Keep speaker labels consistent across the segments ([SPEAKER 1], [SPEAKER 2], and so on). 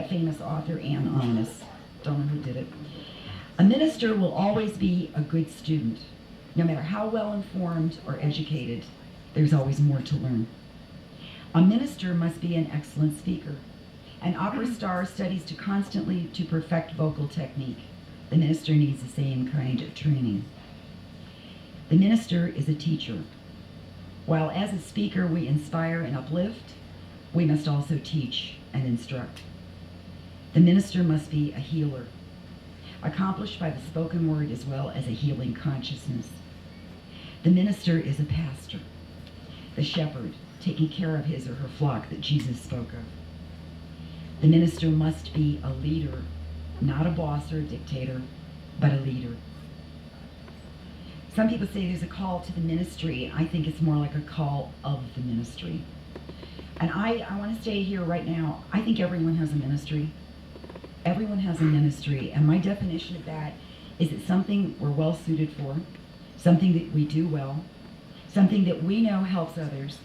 [SPEAKER 1] Famous author Anne Onis. Don't know who did it. A minister will always be a good student. No matter how well informed or educated, there's always more to learn. A minister must be an excellent speaker. An opera star studies constantly to perfect vocal technique. The minister needs the same kind of training. The minister is a teacher. While as a speaker we inspire and uplift, we must also teach and instruct. The minister must be a healer, accomplished by the spoken word as well as a healing consciousness. The minister is a pastor, the shepherd, taking care of his or her flock that Jesus spoke of. The minister must be a leader, not a boss or a dictator, but a leader. Some people say there's a call to the ministry. I think it's more like a call of the ministry. And I want to say here right now, I think everyone has a ministry. Everyone has a ministry, and my definition of that is it's something we're well suited for, something that we do well, something that we know helps others,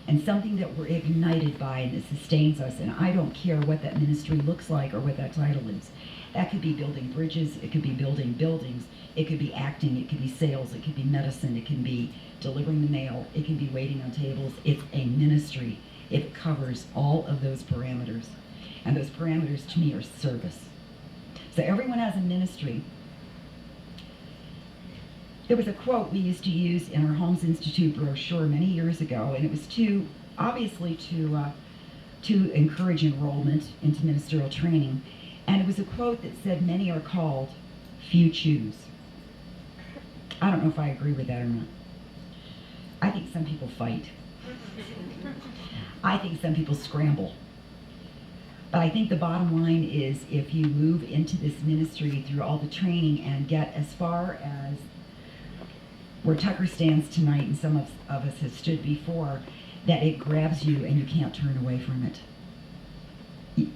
[SPEAKER 1] and something that we're ignited by and that sustains us. And I don't care what that ministry looks like or what that title is. That could be building bridges, it could be building buildings, it could be acting, it could be sales, it could be medicine, it can be delivering the mail, it can be waiting on tables. It's a ministry. It covers all of those parameters. And those parameters to me are service. So everyone has a ministry. There was a quote we used to use in our Holmes Institute brochure many years ago, and it was obviously to encourage enrollment into ministerial training. And it was a quote that said, "Many are called, few choose." I don't know if I agree with that or not. I think some people fight. I think some people scramble. But I think the bottom line is if you move into this ministry through all the training and get as far as where Tucker stands tonight, and some of us have stood before, that it grabs you and you can't turn away from it.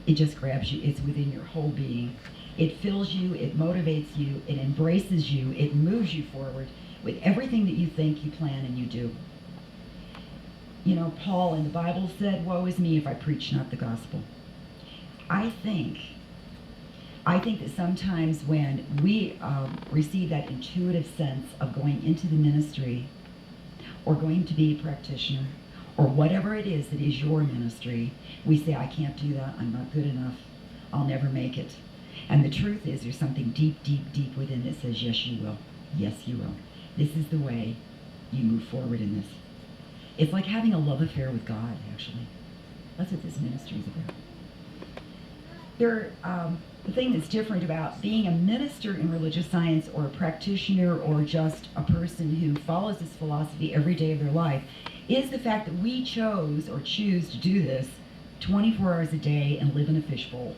[SPEAKER 1] It just grabs you. It's within your whole being. It fills you, it motivates you, it embraces you, it moves you forward with everything that you think, you plan, and you do. You know, Paul in the Bible said, "Woe is me if I preach not the gospel." I think that sometimes when we receive that intuitive sense of going into the ministry or going to be a practitioner or whatever it is that is your ministry, we say, "I can't do that. I'm not good enough. I'll never make it." And the truth is there's something deep, deep, deep within that says, "Yes, you will. Yes, you will. This is the way you move forward in this." It's like having a love affair with God, actually. That's what this ministry is about. The thing that's different about being a minister in religious science or a practitioner or just a person who follows this philosophy every day of their life is the fact that we choose to do this 24 hours a day and live in a fishbowl.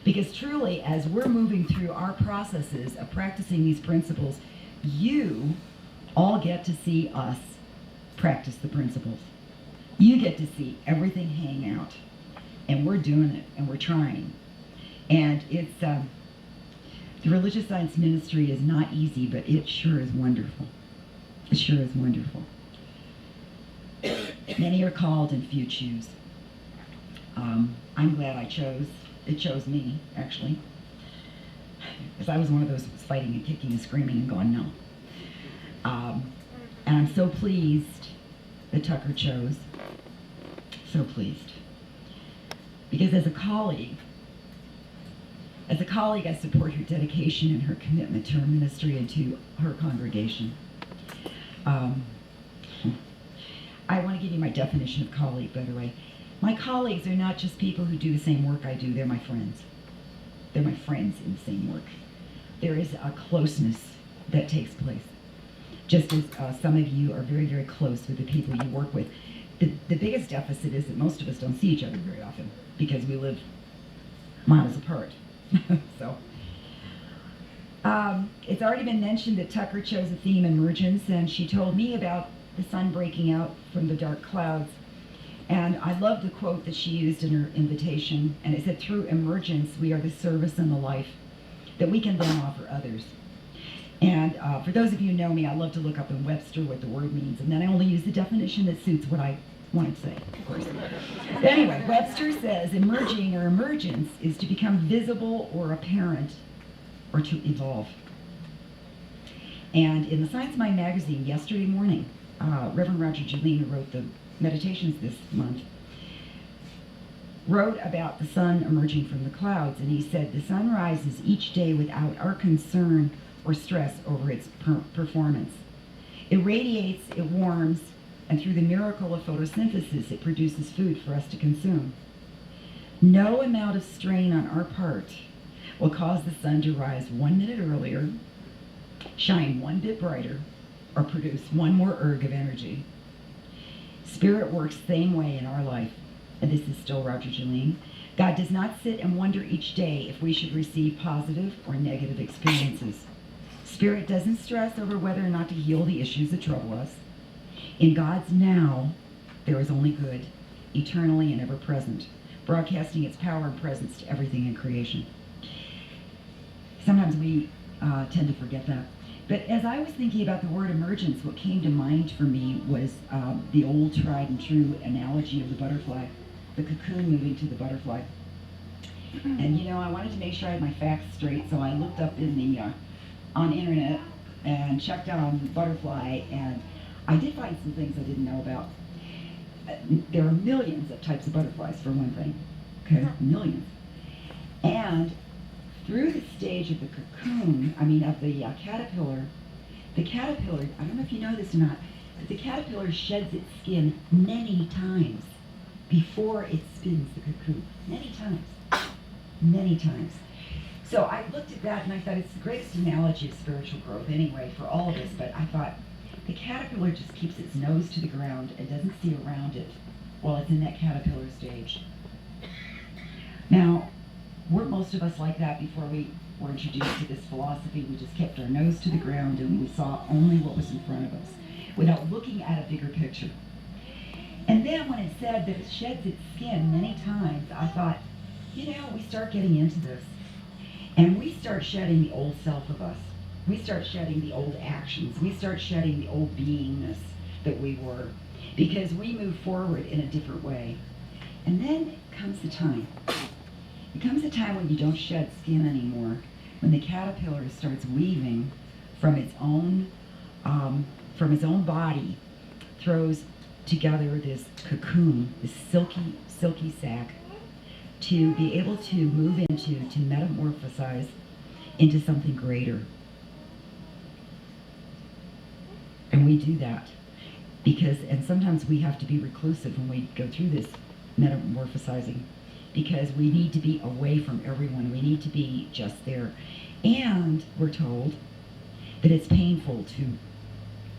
[SPEAKER 1] Because truly, as we're moving through our processes of practicing these principles, you all get to see us practice the principles. You get to see everything hang out. And we're doing it, and we're trying. And it's, the religious science ministry is not easy, but it sure is wonderful. It sure is wonderful. Many are called and few choose. I'm glad it chose me, actually. Because I was one of those who was fighting and kicking and screaming and going, no. And I'm so pleased that Tucker chose. So pleased. Because as a colleague, I support her dedication and her commitment to her ministry and to her congregation. I want to give you my definition of colleague, by the way. My colleagues are not just people who do the same work I do, they're my friends. They're my friends in the same work. There is a closeness that takes place. Just as some of you are very, very close with the people you work with. The biggest deficit is that most of us don't see each other very often because we live miles apart. So, it's already been mentioned that Tucker chose the theme emergence, and she told me about the sun breaking out from the dark clouds. And I love the quote that she used in her invitation, and it said, "Through emergence, we are the service and the life that we can then offer others." And for those of you who know me, I love to look up in Webster what the word means, and then I only use the definition that suits what I wanted to say, of course. But anyway, Webster says emerging or emergence is to become visible or apparent or to evolve. And in the Science Mind magazine yesterday morning, Reverend Roger Julien, who wrote the meditations this month, wrote about the sun emerging from the clouds, and he said, the sun rises each day without our concern or stress over its performance. It radiates, it warms, and through the miracle of photosynthesis, it produces food for us to consume. No amount of strain on our part will cause the sun to rise 1 minute earlier, shine 1 bit brighter, or produce 1 more erg of energy. Spirit works the same way in our life, and this is still Roger Julien. God does not sit and wonder each day if we should receive positive or negative experiences. Spirit doesn't stress over whether or not to heal the issues that trouble us. In God's now, there is only good, eternally and ever present, broadcasting its power and presence to everything in creation. Sometimes we tend to forget that. But as I was thinking about the word emergence, what came to mind for me was the old tried and true analogy of the butterfly, the cocoon moving to the butterfly. And you know, I wanted to make sure I had my facts straight, so I looked up in the on internet and checked out on butterfly, and I did find some things I didn't know about. There are millions of types of butterflies, for one thing. Okay, millions. And through the stage of the cocoon, of the caterpillar, I don't know if you know this or not, but the caterpillar sheds its skin many times before it spins the cocoon. Many times. Many times. So I looked at that and I thought it's the greatest analogy of spiritual growth anyway for all of us, but I thought the caterpillar just keeps its nose to the ground and doesn't see around it while it's in that caterpillar stage. Now, weren't most of us like that before we were introduced to this philosophy? We just kept our nose to the ground and we saw only what was in front of us without looking at a bigger picture. And then when it said that it sheds its skin many times, I thought, you know, we start getting into this. And we start shedding the old self of us. We start shedding the old actions. We start shedding the old beingness that we were, because we move forward in a different way. And then comes the time. It comes a time when you don't shed skin anymore, when the caterpillar starts weaving from its own body, throws together this cocoon, this silky sac, to be able to move into, to metamorphosize into something greater. And we do that and sometimes we have to be reclusive when we go through this metamorphosizing, because we need to be away from everyone. We need to be just there. And we're told that it's painful to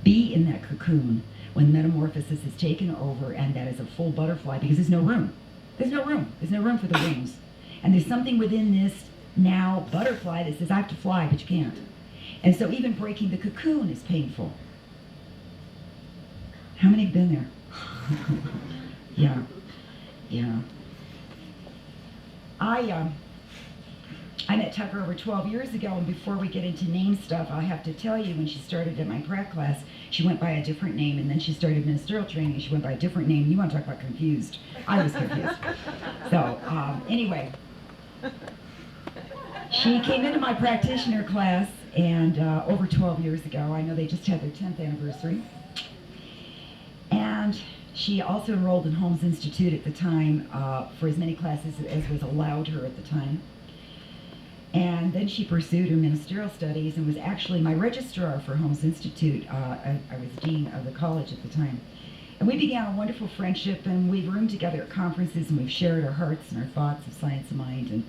[SPEAKER 1] be in that cocoon when metamorphosis is taken over and that is a full butterfly, because there's no room. There's no room. There's no room for the wings. And there's something within this now butterfly that says, I have to fly, but you can't. And so even breaking the cocoon is painful. How many have been there? Yeah. I met Tucker over 12 years ago, and before we get into name stuff, I have to tell you, when she started at my prac class, she went by a different name, and then she started ministerial training, and she went by a different name. You want to talk about confused. I was confused. So, anyway, she came into my practitioner class, and over 12 years ago, I know they just had their 10th anniversary, and she also enrolled in Holmes Institute at the time for as many classes as was allowed her at the time. And then she pursued her ministerial studies and was actually my registrar for Holmes Institute. I was dean of the college at the time. And we began a wonderful friendship, and we've roomed together at conferences, and we've shared our hearts and our thoughts of science of mind. And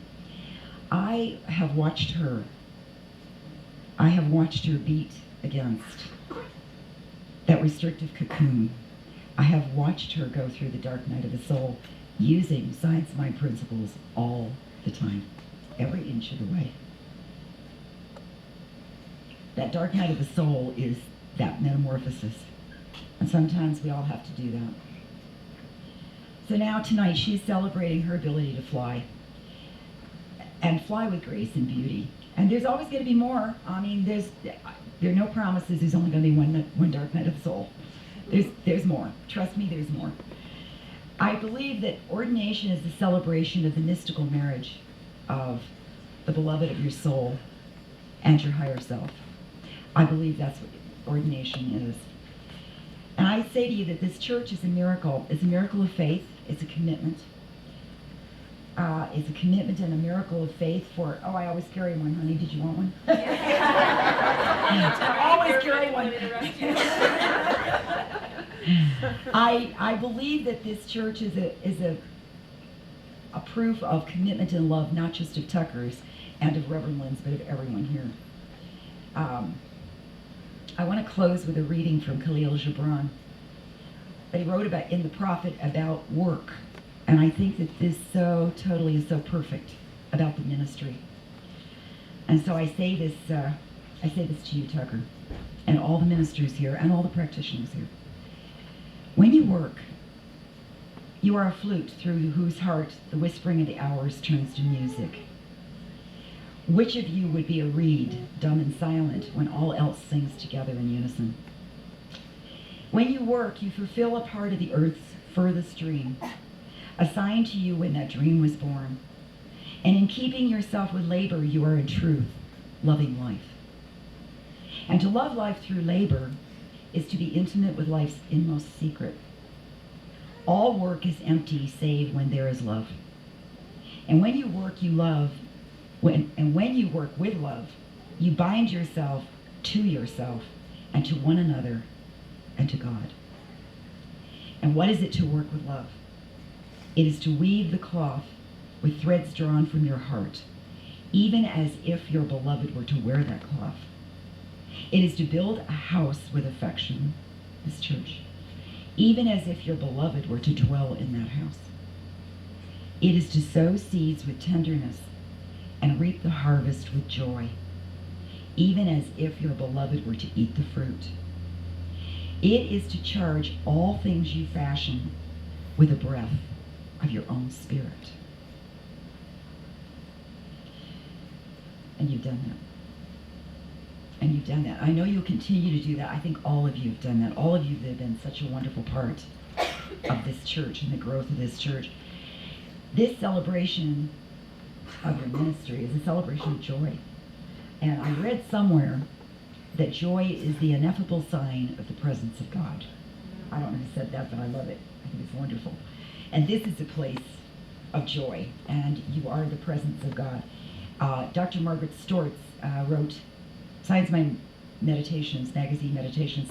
[SPEAKER 1] I have watched her beat against that restrictive cocoon. I have watched her go through the dark night of the soul using science of mind principles all the time. Every inch of the way. That dark night of the soul is that metamorphosis. And sometimes we all have to do that. So now tonight she's celebrating her ability to fly. And fly with grace and beauty. And there's always going to be more. I mean, there are no promises. There's only going to be one dark night of the soul. There's more. Trust me, there's more. I believe that ordination is the celebration of the mystical marriage of the beloved of your soul and your higher self. I believe that's what ordination is. And I say to you that this church is a miracle. It's a miracle of faith. It's a commitment. It's a commitment and a miracle of faith for, oh, I always carry one, honey. Did you want one? I always carry one. I believe that this church is a proof of commitment and love, not just of Tucker's and of Reverend Lynn's, but of everyone here. I want to close with a reading from Khalil Gibran that he wrote about in The Prophet about work. And I think that this so totally is so perfect about the ministry. And so I say this to you, Tucker, and all the ministers here, and all the practitioners here. When you work, you are a flute through whose heart the whispering of the hours turns to music. Which of you would be a reed, dumb and silent, when all else sings together in unison? When you work, you fulfill a part of the earth's furthest dream, assigned to you when that dream was born. And in keeping yourself with labor, you are in truth loving life. And to love life through labor is to be intimate with life's inmost secret. All work is empty save when there is love. And when you work, you love. When you work with love, you bind yourself to yourself and to one another and to God. And what is it to work with love? It is to weave the cloth with threads drawn from your heart, even as if your beloved were to wear that cloth. It is to build a house with affection, this church, even as if your beloved were to dwell in that house. It is to sow seeds with tenderness and reap the harvest with joy, even as if your beloved were to eat the fruit. It is to charge all things you fashion with a breath of your own spirit. And you've done that. And you've done that. I know you'll continue to do that. I think all of you have done that. All of you that have been such a wonderful part of this church and the growth of this church. This celebration of your ministry is a celebration of joy. And I read somewhere that joy is the ineffable sign of the presence of God. I don't know who said that, but I love it. I think it's wonderful. And this is a place of joy, and you are the presence of God. Dr. Margaret Stortz wrote Science Mind Meditations, magazine meditations,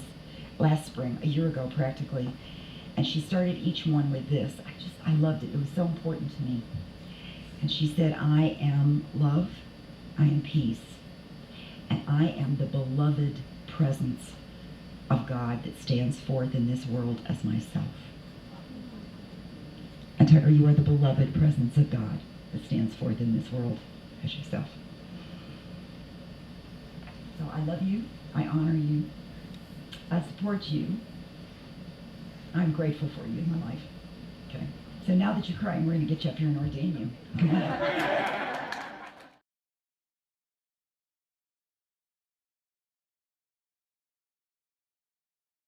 [SPEAKER 1] last spring, a year ago practically, and she started each one with this. I loved it. It was so important to me. And she said, I am love, I am peace, and I am the beloved presence of God that stands forth in this world as myself. And Tucker, you are the beloved presence of God that stands forth in this world as yourself. So I love you, I honor you, I support you, I'm grateful for you in my life. Okay. So now that you're crying, we're going to get you up here and ordain you. Come on up.